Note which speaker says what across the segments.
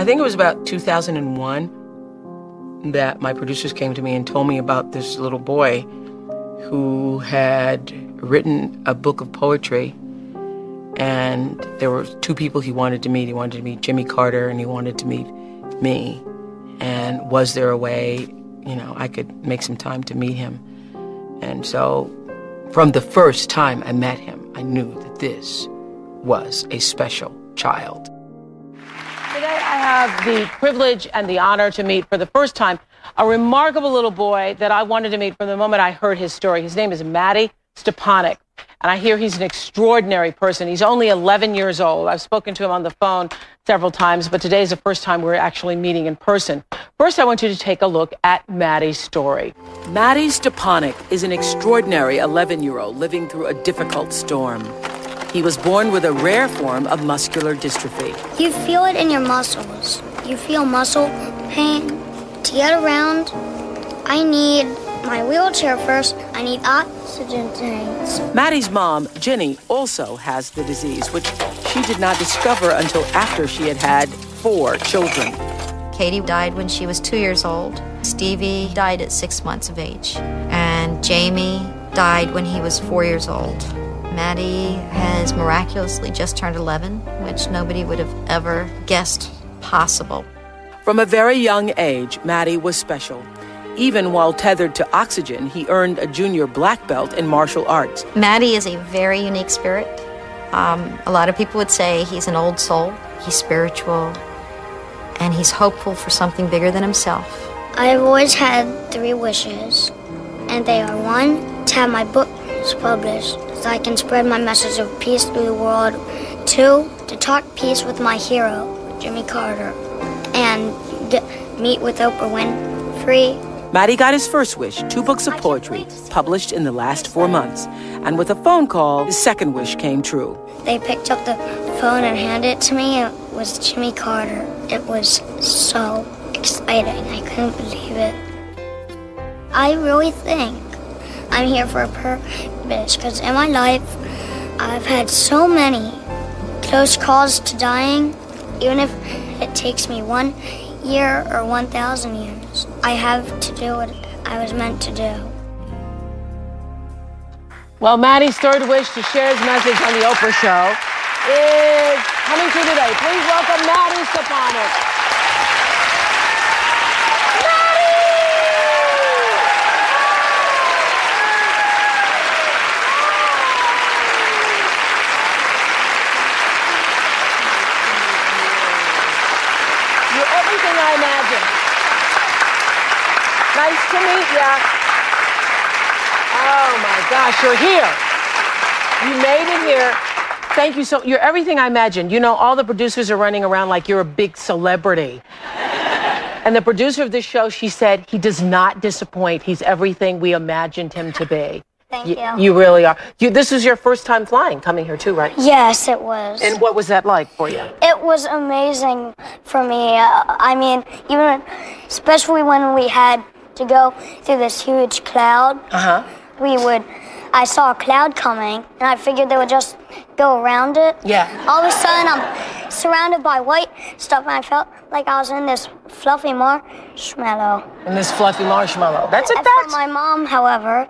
Speaker 1: I think it was about 2001 that my producers came to me and told me about this little boy who had written a book of poetry, and there were two people he wanted to meet. He wanted to meet Jimmy Carter, and he wanted to meet me. And was there a way, I could make some time to meet him? And so from the first time I met him, I knew that this was a special child.
Speaker 2: Today I have the privilege and the honor to meet for the first time a remarkable little boy that I wanted to meet from the moment I heard his story. His name is Mattie Stepanek, and I hear he's an extraordinary person. He's only 11 years old. I've spoken to him on the phone several times, but today is the first time we're actually meeting in person. First, I want you to take a look at Mattie's story. Mattie Stepanek is an extraordinary 11-year-old living through a difficult storm. He was born with a rare form of muscular dystrophy.
Speaker 3: You feel it in your muscles. You feel muscle pain. To get around, I need my wheelchair first. I need oxygen tanks.
Speaker 1: Mattie's mom, Jenny, also has the disease, which she did not discover until after she had had 4 children.
Speaker 4: Katie died when she was 2 years old. Stevie died at 6 months of age. And Jamie died when he was 4 years old. Mattie has miraculously just turned 11, which nobody would have ever guessed possible.
Speaker 1: From a very young age, Mattie was special. Even while tethered to oxygen, he earned a junior black belt in martial arts.
Speaker 4: Mattie is a very unique spirit. A lot of people would say he's an old soul. He's spiritual, and he's hopeful for something bigger than himself.
Speaker 3: I've always had 3 wishes, and they are: 1, to have my books published so I can spread my message of peace through the world; 2, to talk peace with my hero, Jimmy Carter, and meet with Oprah Winfrey.
Speaker 1: Mattie got his first wish, 2 books of poetry, published in the last 4 months. And with a phone call, his second wish came true.
Speaker 3: They picked up the phone and handed it to me. It was Jimmy Carter. It was so exciting. I couldn't believe it. I really think I'm here for a purpose, because in my life, I've had so many close calls to dying. Even if it takes me 1 year or 1,000 years, I have to do what I was meant to do.
Speaker 2: Well, Mattie's third wish to share his message on the Oprah Show is coming true today. Please welcome Mattie Stepanek. Everything I imagined. Nice to meet ya. Oh my gosh, you're here. You made it here. Thank you so. You're everything I imagined. All the producers are running around like you're a big celebrity. And the producer of this show, she said, he does not disappoint. He's everything we imagined him to be.
Speaker 3: Thank you.
Speaker 2: You really are. This was your first time flying, coming here too, right?
Speaker 3: Yes, it was.
Speaker 2: And what was that like for you?
Speaker 3: It was amazing for me. Even especially when we had to go through this huge cloud. I saw a cloud coming, and I figured they would just go around it.
Speaker 2: Yeah.
Speaker 3: All of a sudden, I'm surrounded by white stuff, and I felt like I was in this fluffy marshmallow.
Speaker 2: In this fluffy marshmallow. That's
Speaker 3: For my mom, however.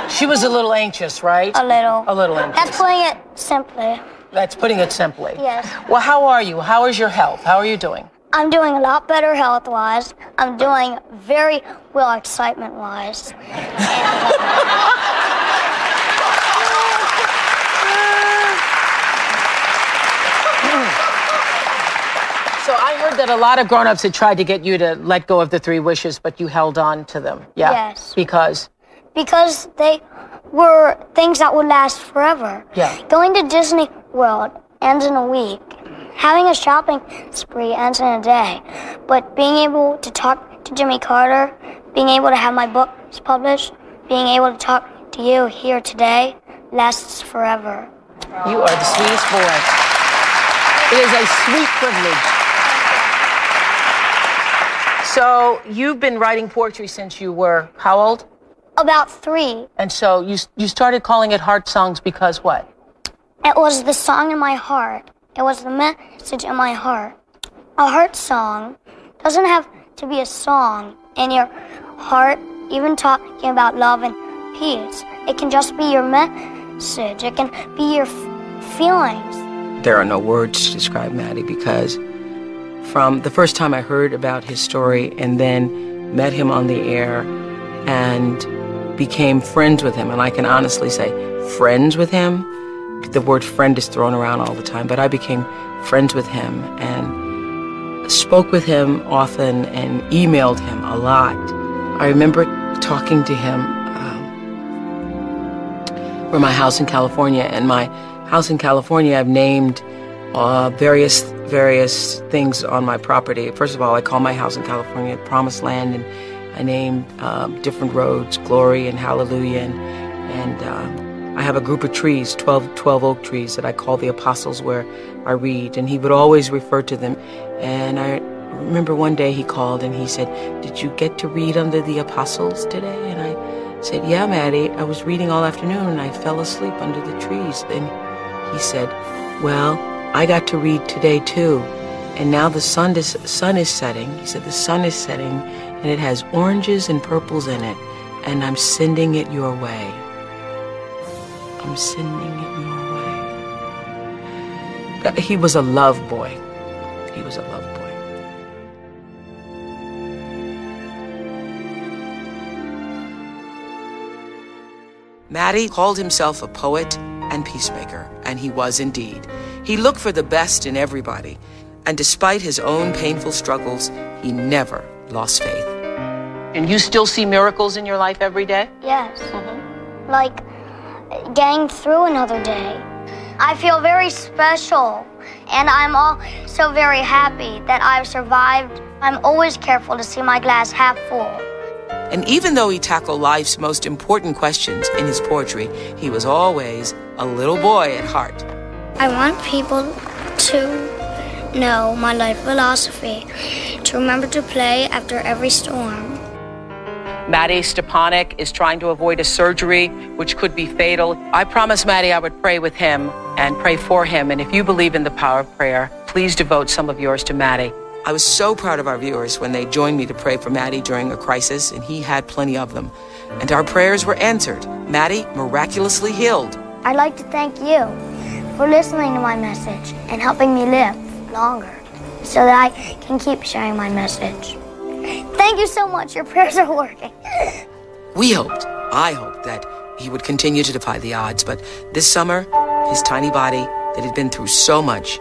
Speaker 2: She was a little anxious, right?
Speaker 3: A little.
Speaker 2: A little anxious.
Speaker 3: That's putting it simply.
Speaker 2: That's putting it simply.
Speaker 3: Yes.
Speaker 2: Well, how are you? How is your health? How are you doing?
Speaker 3: I'm doing a lot better health-wise. I'm doing very well excitement-wise.
Speaker 2: So I heard that a lot of grown-ups had tried to get you to let go of the 3 wishes, but you held on to them. Yeah.
Speaker 3: Yes.
Speaker 2: Because
Speaker 3: they were things that would last forever.
Speaker 2: Yeah.
Speaker 3: Going to Disney World ends in a week. Having a shopping spree ends in a day. But being able to talk to Jimmy Carter, being able to have my books published, being able to talk to you here today lasts forever.
Speaker 2: you are the sweetest boy. It is a sweet privilege. So you've been writing poetry since you were how old?
Speaker 3: About 3.
Speaker 2: And so you started calling it heart songs because what?
Speaker 3: It was the song in my heart. It was the message in my heart. A heart song doesn't have to be a song in your heart, even talking about love and peace. It can just be your message. It can be your feelings.
Speaker 1: There are no words to describe Mattie, because from the first time I heard about his story and then met him on the air and became friends with him, and I can honestly say friends with him. The word friend is thrown around all the time, but I became friends with him and spoke with him often and emailed him a lot. I remember talking to him from my house in California, and my house in California, I've named various things on my property. First of all, I call my house in California Promised Land, and I named different roads, Glory and Hallelujah, and I have a group of trees, 12 oak trees that I call the apostles, where I read, and he would always refer to them. And I remember one day he called and he said, "Did you get to read under the apostles today?" And I said, "Yeah, Mattie, I was reading all afternoon and I fell asleep under the trees." And he said, "Well, I got to read today too, and now the sun is setting." He said, "The sun is setting and it has oranges and purples in it, and I'm sending it your way. I'm sending it your way." He was a love boy. He was a love boy. Mattie called himself a poet and peacemaker, and he was indeed. He looked for the best in everybody, and despite his own painful struggles, he never lost faith.
Speaker 2: And you still see miracles in your life every day?
Speaker 3: Yes. Like getting through another day. I feel very special, and I'm also very happy that I've survived. I'm always careful to see my glass half full.
Speaker 1: And even though he tackled life's most important questions in his poetry, he was always a little boy at heart.
Speaker 3: I want people to know my life philosophy, to remember to play after every storm.
Speaker 2: Mattie Stepanek is trying to avoid a surgery which could be fatal. I promised Mattie I would pray with him and pray for him. And if you believe in the power of prayer, please devote some of yours to Mattie.
Speaker 1: I was so proud of our viewers when they joined me to pray for Mattie during a crisis, and he had plenty of them. And our prayers were answered. Mattie miraculously healed.
Speaker 3: I'd like to thank you for listening to my message and helping me live longer so that I can keep sharing my message. Thank you so much. Your prayers are working.
Speaker 1: I hoped that he would continue to defy the odds, but this summer, his tiny body that had been through so much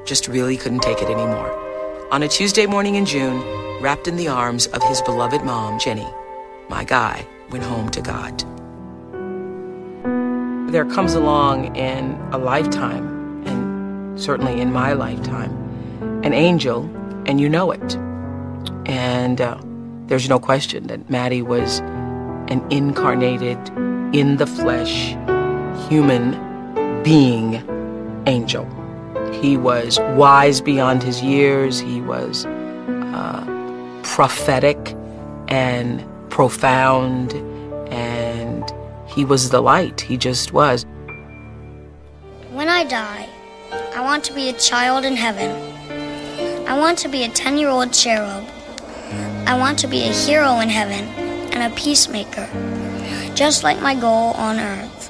Speaker 1: just really couldn't take it anymore. On a Tuesday morning in June, wrapped in the arms of his beloved mom, Jenny, my guy went home to God. There comes along in a lifetime, and certainly in my lifetime, an angel, and you know it. And there's no question that Mattie was an incarnated, in the flesh, human being angel. He was wise beyond his years. He was prophetic and profound, and he was the light. He just was.
Speaker 3: When I die, I want to be a child in heaven. I want to be a 10-year-old cherub. I want to be a hero in heaven and a peacemaker, just like my goal on earth.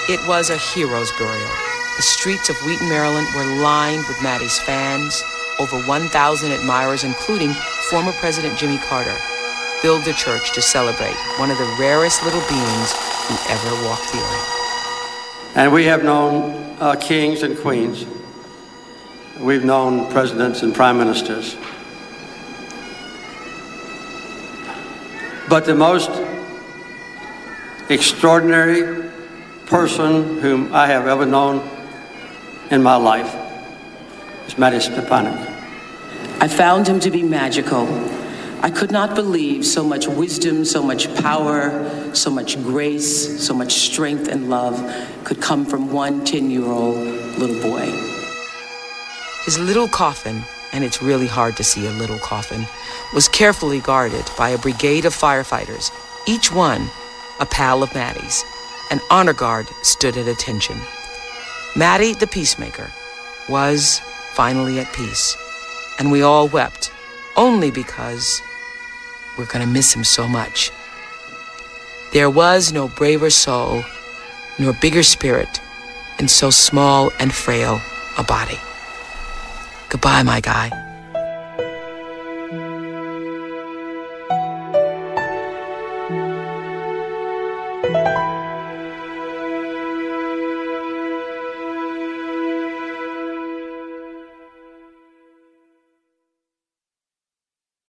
Speaker 1: It was a hero's burial. The streets of Wheaton, Maryland were lined with Mattie's fans. Over 1,000 admirers, including former President Jimmy Carter, filled the church to celebrate one of the rarest little beings who ever walked the earth.
Speaker 5: And we have known kings and queens. We've known presidents and prime ministers. But the most extraordinary person whom I have ever known in my life is Mattie Stepanek.
Speaker 1: I found him to be magical. I could not believe so much wisdom, so much power, so much grace, so much strength and love could come from one 10-year-old little boy. His little coffin, and it's really hard to see a little coffin, was carefully guarded by a brigade of firefighters, each one a pal of Mattie's. An honor guard stood at attention. Mattie, the peacemaker, was finally at peace, and we all wept, only because we're going to miss him so much. There was no braver soul, nor bigger spirit, in so small and frail a body. Goodbye, my guy.